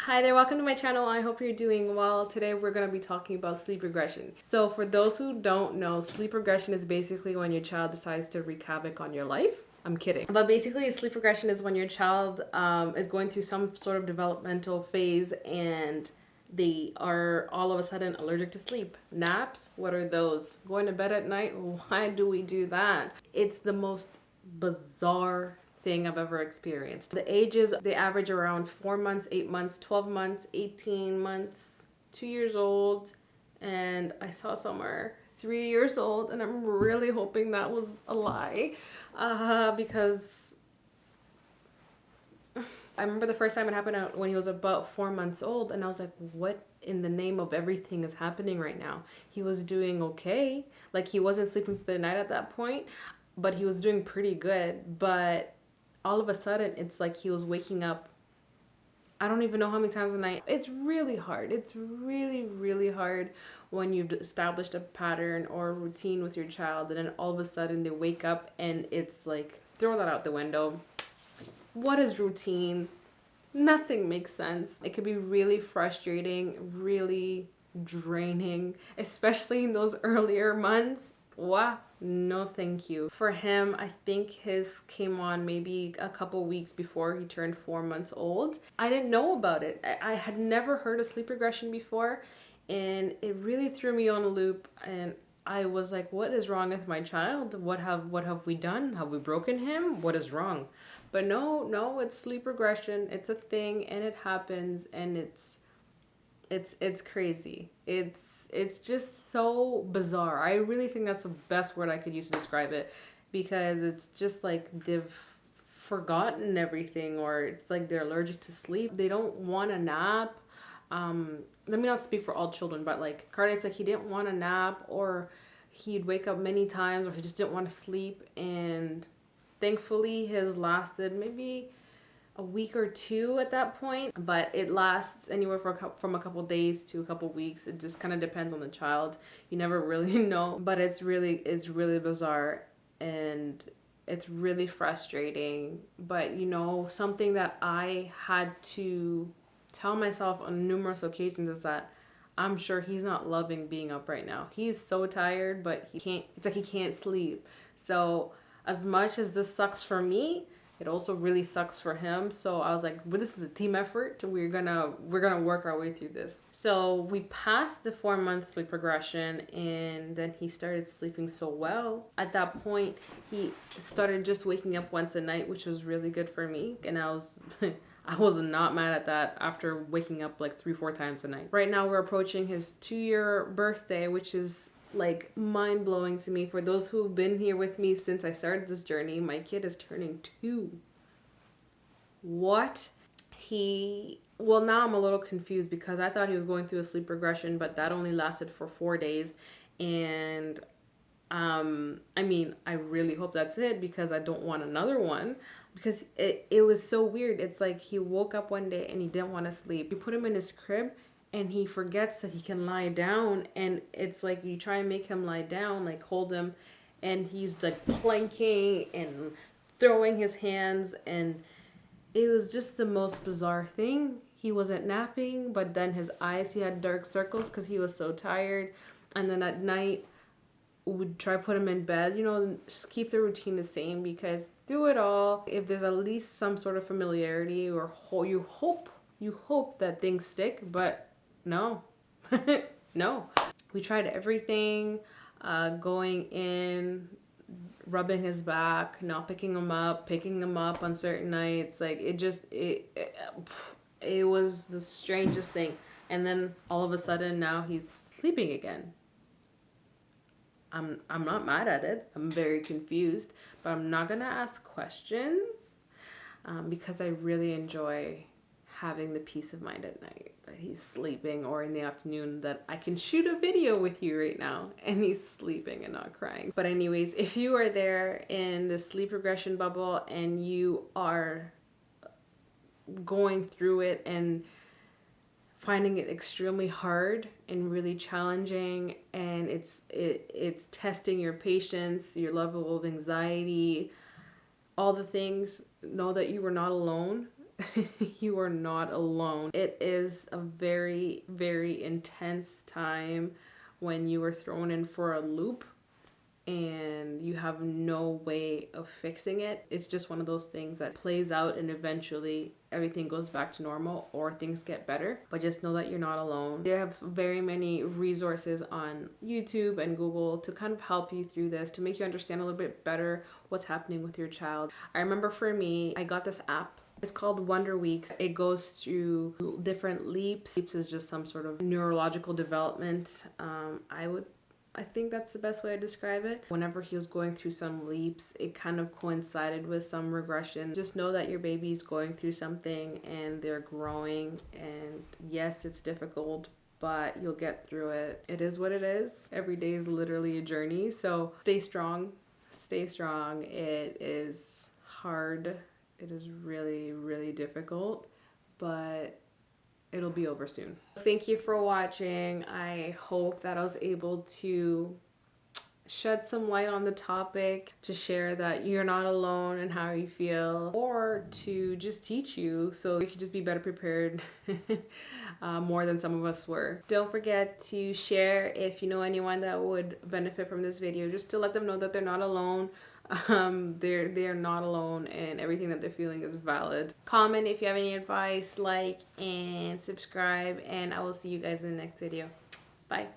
Hi there, welcome to my channel. I hope you're doing well. Today we're going to be talking about sleep regression. So for those who don't know, sleep regression is basically when your child decides to wreak havoc on your life. I'm kidding. But basically sleep regression is when your child is going through some sort of developmental phase and they are all of a sudden allergic to sleep. Naps, what are those? Going to bed at night, why do we do that? It's the most bizarre thing I've ever experienced. The ages, they average around 4 months, 8 months, 12 months, 18 months, 2 years old, and I saw somewhere 3 years old, and I'm really hoping that was a lie, because I remember the first time it happened when he was about 4 months old, and I was like, what in the name of everything is happening right now? He was doing okay. Like, he wasn't sleeping through the night at that point, but he was doing pretty good. But all of a sudden, it's like he was waking up, I don't even know how many times a night. It's really hard. It's really, really hard when you've established a pattern or a routine with your child, and then all of a sudden they wake up and it's like, throw that out the window. What is routine? Nothing makes sense. It could be really frustrating, really draining, especially in those earlier months. Wow, no thank you. For him, I think his came on maybe a couple weeks before he turned 4 months old. I didn't know about it. I had never heard of sleep regression before, and it really threw me on a loop, and I was like, what is wrong with my child? What have we done? Have we broken him? What is wrong? But no, it's sleep regression. It's a thing and it happens, and it's crazy. It's just so bizarre. I really think that's the best word I could use to describe it, because it's just like they've forgotten everything, or it's like they're allergic to sleep. They don't want a nap. Let me not speak for all children, but like Cardi's like, he didn't want a nap, or he'd wake up many times, or he just didn't want to sleep. And thankfully his lasted maybe a week or two at that point, but it lasts anywhere from a couple days to a couple weeks. It just kind of depends on the child. You never really know, but it's really bizarre, and it's really frustrating. But you know, something that I had to tell myself on numerous occasions is that I'm sure he's not loving being up right now. He's so tired, but he can't, it's like he can't sleep. So as much as this sucks for me, it also really sucks for him. So I was like, well, this is a team effort. We're gonna work our way through this. So we passed the 4 month sleep regression, and then he started sleeping so well. At that point, he started just waking up once a night, which was really good for me. And I was I was not mad at that after waking up like 3-4 times a night. Right now we're approaching his 2-year birthday, which is like mind-blowing to me. For those who've been here with me since I started this journey, my kid is turning 2. What? Well, now I'm a little confused, because I thought he was going through a sleep regression, but that only lasted for 4 days. And I mean, I really hope that's it, because I don't want another one, because it was so weird. It's like he woke up one day and he didn't want to sleep. You put him in his crib and he forgets that he can lie down, and it's like you try and make him lie down, like hold him, and he's like planking and throwing his hands, and it was just the most bizarre thing. He wasn't napping, but then his eyes, he had dark circles because he was so tired. And then at night would try to put him in bed, you know, just keep the routine the same, because through it all, if there's at least some sort of familiarity, or you hope that things stick. But no. No, we tried everything, going in, rubbing his back, not picking him up on certain nights. Like it was the strangest thing. And then all of a sudden now he's sleeping again. I'm not mad at it. I'm very confused, but I'm not gonna ask questions, because I really enjoy having the peace of mind at night that he's sleeping, or in the afternoon that I can shoot a video with you right now and he's sleeping and not crying. But anyways, if you are there in the sleep regression bubble and you are going through it and finding it extremely hard and really challenging, and it's testing your patience, your level of anxiety, all the things, know that you are not alone. You are not alone. It is a very, very intense time when you are thrown in for a loop and you have no way of fixing it. It's just one of those things that plays out and eventually everything goes back to normal or things get better. But just know that you're not alone. They have very many resources on YouTube and Google to kind of help you through this, to make you understand a little bit better what's happening with your child. I remember for me, I got this app. It's called Wonder Weeks. It goes through different leaps. Leaps is just some sort of neurological development. I think that's the best way to describe it. Whenever he was going through some leaps, it kind of coincided with some regression. Just know that your baby's going through something and they're growing, and yes, it's difficult, but you'll get through it. It is what it is. Every day is literally a journey, so stay strong. Stay strong. It is hard. It is really, really difficult, but it'll be over soon. Thank you for watching. I hope that I was able to shed some light on the topic, to share that you're not alone in how you feel, or to just teach you so you can just be better prepared more than some of us were. Don't forget to share if you know anyone that would benefit from this video, just to let them know that they're not alone. They're not alone, and everything that they're feeling is valid. Comment if you have any advice, like and subscribe, and I will see you guys in the next video. Bye.